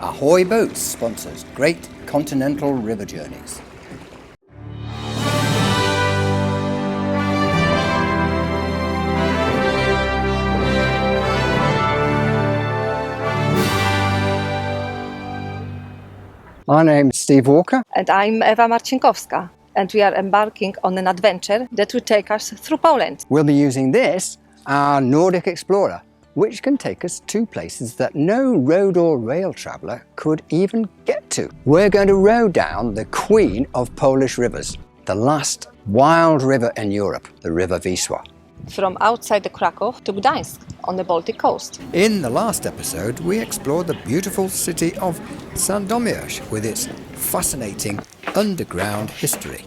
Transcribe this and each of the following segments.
Ahoy Boats sponsors great continental river journeys. My name is Steve Walker. And I'm Ewa Marcinkowska. And we are embarking on an adventure that will take us through Poland. We'll be using this, our Nordic Explorer, which can take us to places that no road or rail traveller could even get to. We're going to row down the queen of Polish rivers, the last wild river in Europe, the River Wisła. From outside the Krakow to Gdańsk on the Baltic coast. In the last episode, we explored the beautiful city of Sandomierz with its fascinating underground history.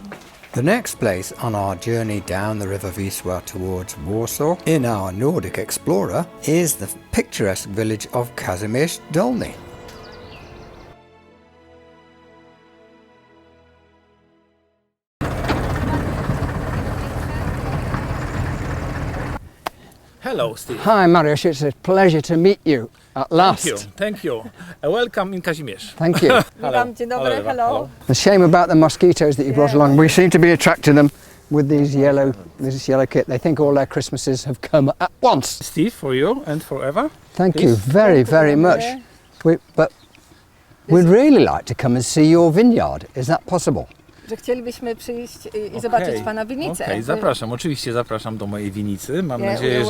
The next place on our journey down the River Wisła towards Warsaw in our Nordic Explorer is the picturesque village of Kazimierz Dolny. Hello, Steve. Hi Mariusz, it's a pleasure to meet you at last. Thank you. Welcome in Kazimierz. Thank you. Witam, dzień dobry, hello. The shame about the mosquitoes that you brought along. We seem to be attracting them with this yellow kit. They think all their Christmases have come at once. Steve, for you and for Eva. Thank you very, very much. But we'd really like to come and see your vineyard. Is that possible? Że chcielibyśmy przyjść i zobaczyć pana winnicę. Okej, zapraszam. Oczywiście zapraszam do mojej winnicy. Mam nadzieję,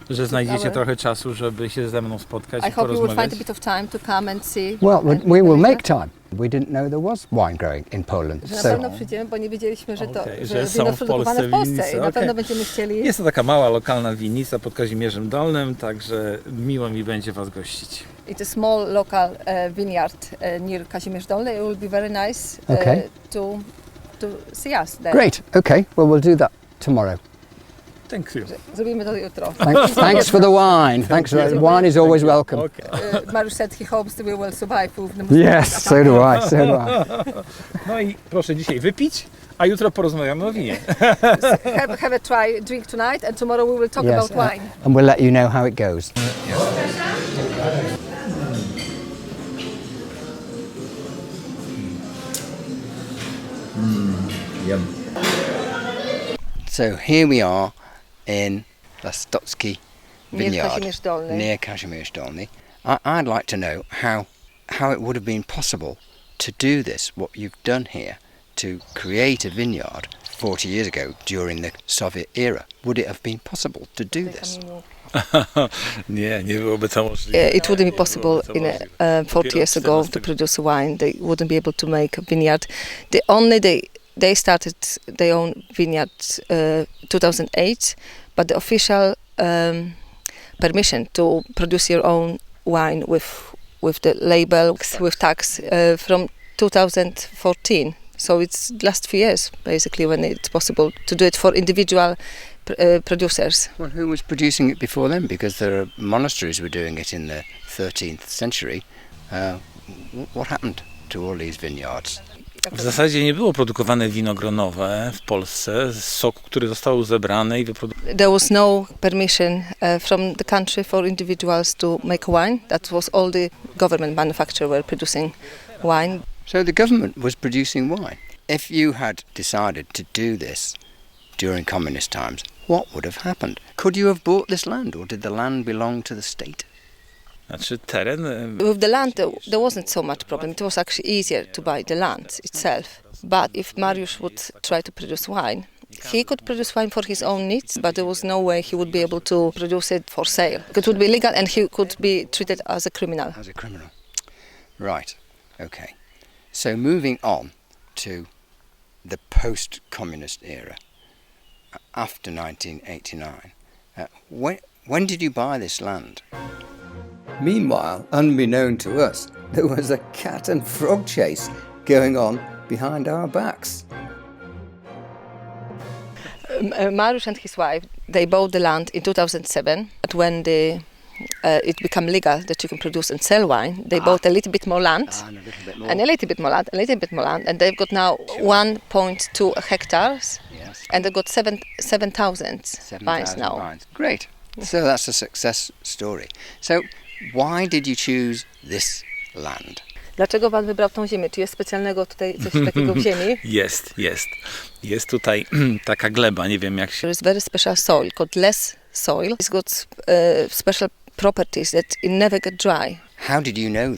że znajdziecie trochę czasu, żeby się ze mną spotkać i porozmawiać. I hope you will find a bit of time to come and see. Well, we will make time. We didn't know there was wine growing in Poland. Że na pewno przyjdziemy, bo nie wiedzieliśmy, że że są w Polsce winnice. I na pewno będziemy chcieli. Jest to taka mała, lokalna winnica pod Kazimierzem Dolnym, także miło mi będzie Was gościć. It's a small local vineyard near Kazimierz Dolny. It will be very nice to see us there. Great. Okay. Well, we'll do that tomorrow. Thank you. Zrobimy to jutro. Thanks for the wine. Wine is always welcome. Mariusz said he hopes we will survive with the Yes, so do I. So do I. No i proszę dzisiaj wypić, a jutro porozmawiamy o winie. have a drink tonight, and tomorrow we will talk about wine. And we'll let you know how it goes. Yum. So here we are in Lasztocki vineyard near Kazimierz Dolny. I'd like to know how it would have been possible to do this, what you've done here, to create a vineyard 40 years ago during the Soviet era. Would it have been possible to do this? Nie byłoby to możliwe. It wouldn't be possible 40 years ago to produce wine. They wouldn't be able to make a vineyard. They started their own vineyard 2008, but the official permission to produce your own wine with the label, with tax, from 2014. So it's the last few years, basically, when it's possible to do it for individual producers. Well, who was producing it before then? Because there are monasteries were doing it in the 13th century. What happened to all these vineyards? W zasadzie nie było produkowane wino gronowe w Polsce z soku, który został zebrany i wyprodukowany. There was no permission from the country for individuals to make wine. That was all the government manufacturers were producing wine. So the government was producing wine. If you had decided to do this during communist times, what would have happened? Could you have bought this land, or did the land belong to the state? Znaczy teren... With the land there wasn't so much problem. It was actually easier to buy the land itself. But if Mariusz would try to produce wine, he could produce wine for his own needs, but there was no way he would be able to produce it for sale. It would be illegal and he could be treated as a criminal. As a criminal. Right. Okay. So moving on to the post-communist era, after 1989, when did you buy this land? Meanwhile, unbeknown to us, there was a cat and frog chase going on behind our backs. Mariusz and his wife, they bought the land in 2007, but when it became legal that you can produce and sell wine, they bought a little bit more land, and a little bit more land, and they've got now 1.2 hectares, and they've got 7,000 vines now. Vines. Great. So that's a success story. So why did you choose this land. Dlaczego pan wybrał tą ziemię? Czy jest specjalnego tutaj coś takiego w ziemi? Jest. Jest tutaj taka gleba, nie wiem jak się... There is very special soil called less soil. It's got special properties that it never get dry. How did you know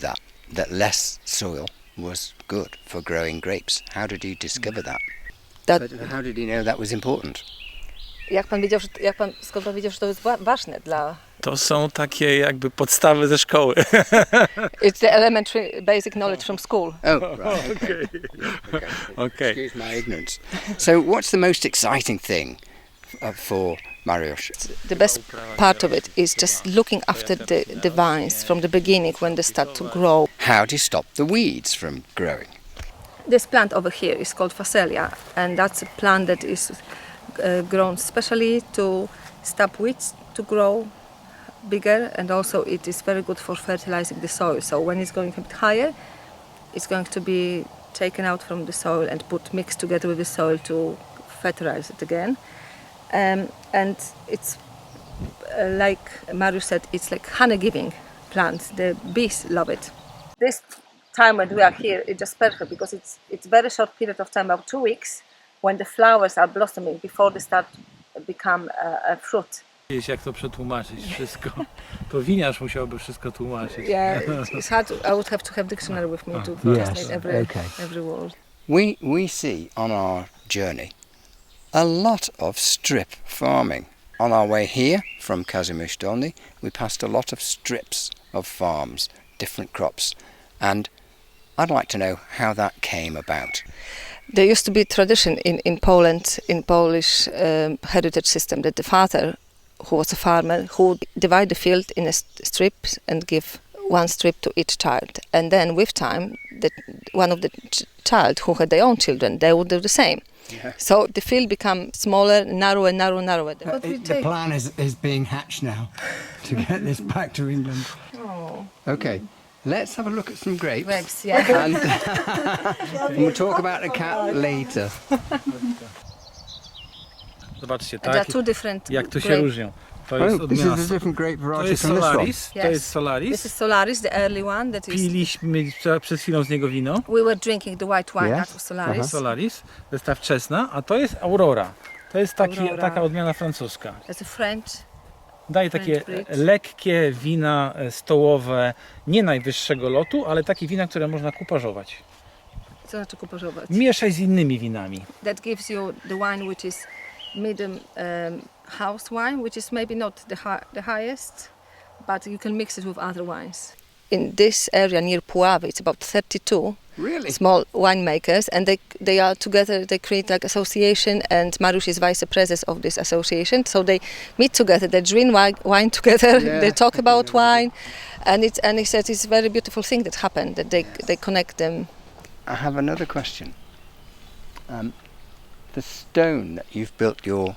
that less soil was good for growing grapes? How did you discover that? How did you know that was important? Skąd pan wiedział, że to jest ważne dla... To są takie jakby podstawy ze szkoły. It's the elementary basic knowledge from school. Oh, right. Okay. Excuse my ignorance. So, what's the most exciting thing for Mariusz? The best part of it is just looking after the vines from the beginning when they start to grow. How do you stop the weeds from growing? This plant over here is called Phacelia, and that's a plant that is grown specially to stop weeds to grow bigger, and also it is very good for fertilizing the soil. So when it's going a bit higher, it's going to be taken out from the soil and mixed together with the soil to fertilize it again. And it's like Mariusz said, it's like honey-giving plant. The bees love it. This time when we are here, it's just perfect because it's very short period of time, about 2 weeks, when the flowers are blossoming before they start become a fruit. Jak to przetłumaczyć wszystko? To winiarz musiałby wszystko tłumaczyć. Yeah, it's hard. I would have to have dictionary with me to translate every word. We see on our journey a lot of strip farming. On our way here from Kazimierz Dolny, we passed a lot of strips of farms, different crops, and I'd like to know how that came about. There used to be a tradition in Poland, in Polish heritage system, that the father, who was a farmer, who would divide the field in strips and give one strip to each child. And then with time, one of the child who had their own children, they would do the same. Yeah. So the field become smaller, narrower, narrower. The plan is being hatched now to get this back to England. Oh. Okay, let's have a look at some grapes. Grapes, yeah. And we'll talk about the cat later. Zobaczcie, There are two different jak to się grape. różnią. To jest This is odmiana. a different grape To variety jest from this one. Solaris. To Yes. jest Solaris. This is Solaris, the early one. That is. Piliśmy przed chwilą z niego wino. We were drinking the white wine. Yes. That was Solaris. Solaris. To jest ta wczesna, a to jest Aurora. To jest Aurora. taka odmiana francuska. That's a French. Daje takie French lekkie wina stołowe, nie najwyższego lotu, ale takie wina, które można kuparzować. Co znaczy kuparzować? Mieszać z innymi winami. That gives you the wine which is medium house wine, which is maybe not the highest, but you can mix it with other wines. In this area near Puławy, it's about 32 Really? small winemakers, and they are together. They create like association, and Mariusz is vice president of this association. So they meet together, they drink wine together, Yeah. they talk about wine, and he said it's a very beautiful thing that happened, that they connect them. I have another question. The stone that you've built your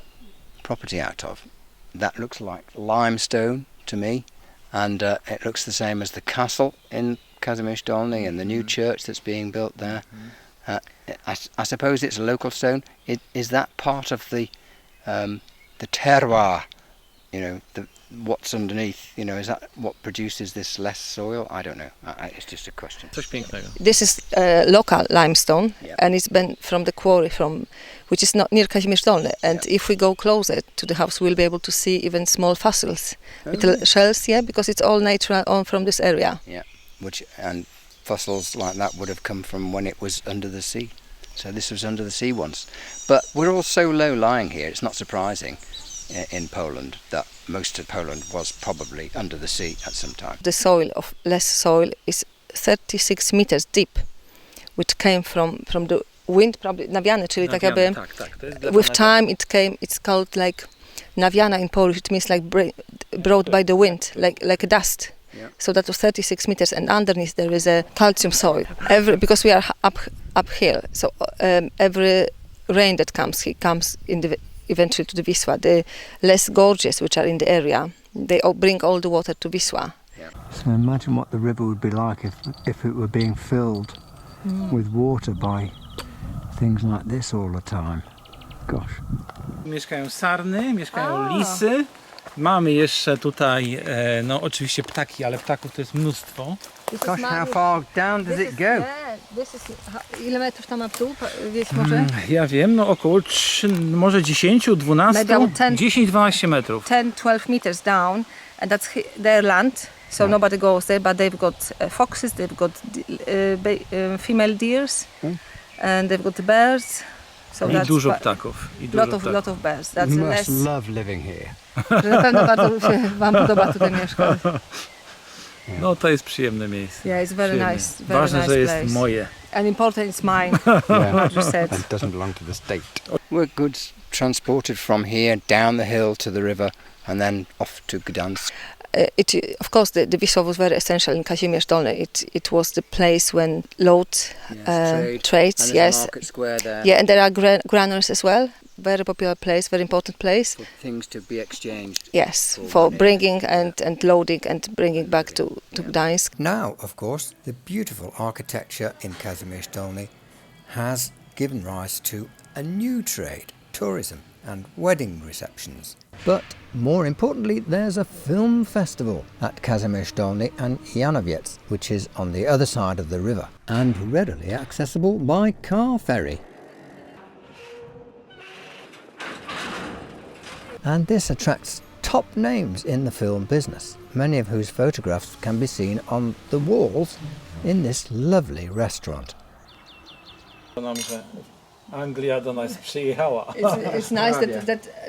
property out of, that looks like limestone to me, and it looks the same as the castle in Kazimierz Dolny and the new church that's being built there. I suppose it's a local stone. Is that part of the terroir? You know, what's underneath? You know, is that what produces this less soil? I don't know. It's just a question. Coś pięknego. This is local limestone, Yep. and it's been from the quarry which is not near Kazimierz Dolny. And Yep. if we go closer to the house, we'll be able to see even small fossils, little really? shells, because it's all natural from this area. And fossils like that would have come from when it was under the sea. So this was under the sea once. But we're all so low lying here, it's not surprising in Poland that most of Poland was probably under the sea at some time. The soil of less soil is 36 meters deep, which came from the wind, probably nawiany, czyli tak jakby Tak. To jest with time it's called like nawiana in Polish. It means like brought by the wind, like dust. Yeah. So that was 36 meters, and underneath there is a calcium soil. Because we are uphill, so every rain that comes, comes eventually to the Wisła. The less gorges which are in the area, they bring all the water to Wisła. So imagine what the river would be like if it were being filled with water by things like this all the time. Gosh. Mieszkają sarny, mieszkają lisy. Mamy jeszcze tutaj, no oczywiście ptaki, ale ptaków to jest mnóstwo. Gosh, how far down does it go? Ile metrów tam ma w dół? Wiesz może? Ja wiem, no około 3, może 10, 12, Maybe 10-12 metrów. 10-12 meters down, and that's their land. So nobody goes there, but they've got foxes, they've got female deers, and they've got bears. So I dużo ptaków. Lot of bears. That's You less. must love living here. Że na pewno bardzo się wam podoba tutaj mieszkać. No to jest przyjemne miejsce. Yeah, it's very Przyjemne. nice. Very Ważne, nice że jest place. moje. And important it's mine, what you said. It doesn't belong to the state. Were goods transported from here down the hill to the river and then off to Gdansk? Of course, the Wisła was very essential in Kazimierz Dolny. It was the place when load trades. And there's Yes, a market square there yeah, and there are granaries as well. Very popular place, very important place. for things to be exchanged. Yes, for bringing and loading and bringing back to Gdańsk. Now, of course, the beautiful architecture in Kazimierz Dolny has given rise to a new trade, tourism and wedding receptions. But more importantly, there's a film festival at Kazimierz Dolny and Janowiec, which is on the other side of the river and readily accessible by car ferry. And this attracts top names in the film business, many of whose photographs can be seen on the walls in this lovely restaurant. Anglia do nas przyjechała. It's nice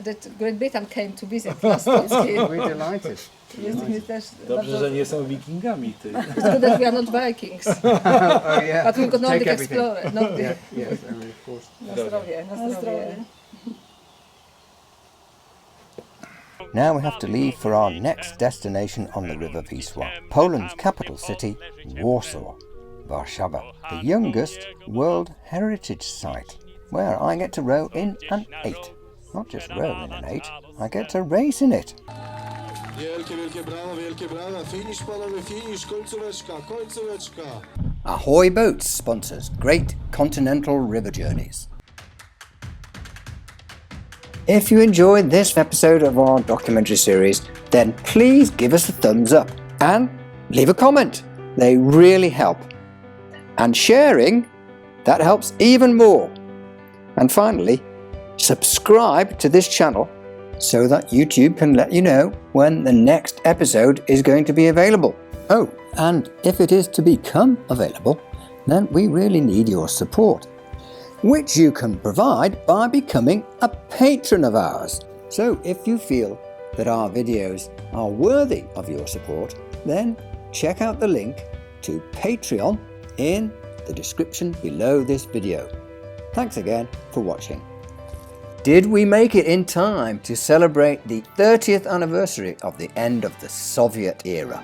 that Great Britain came to visit us. We're delighted. Dobrze, że nie są wikingami. Ty. It's good that we are not Vikings, Oh yeah. but we've got Nordic Take everything. Explorer. Nordic. Yes, of course. Na zdrowie. Now we have to leave for our next destination on the River Wisła, Poland's capital city, Warsaw, Warszawa, the youngest World Heritage Site, where I get to row in an 8. Not just row in an 8, I get to race in it. Wielkie brawa, finish panowie, finish, końcóweczka. Ahoy Boats sponsors great continental river journeys. If you enjoyed this episode of our documentary series, then please give us a thumbs up and leave a comment. They really help. And sharing, that helps even more. And finally, subscribe to this channel so that YouTube can let you know when the next episode is going to be available. Oh, and if it is to become available, then we really need your support, which you can provide by becoming a patron of ours. So if you feel that our videos are worthy of your support, then check out the link to Patreon in the description below this video. Thanks again for watching. Did we make it in time to celebrate the 30th anniversary of the end of the Soviet era?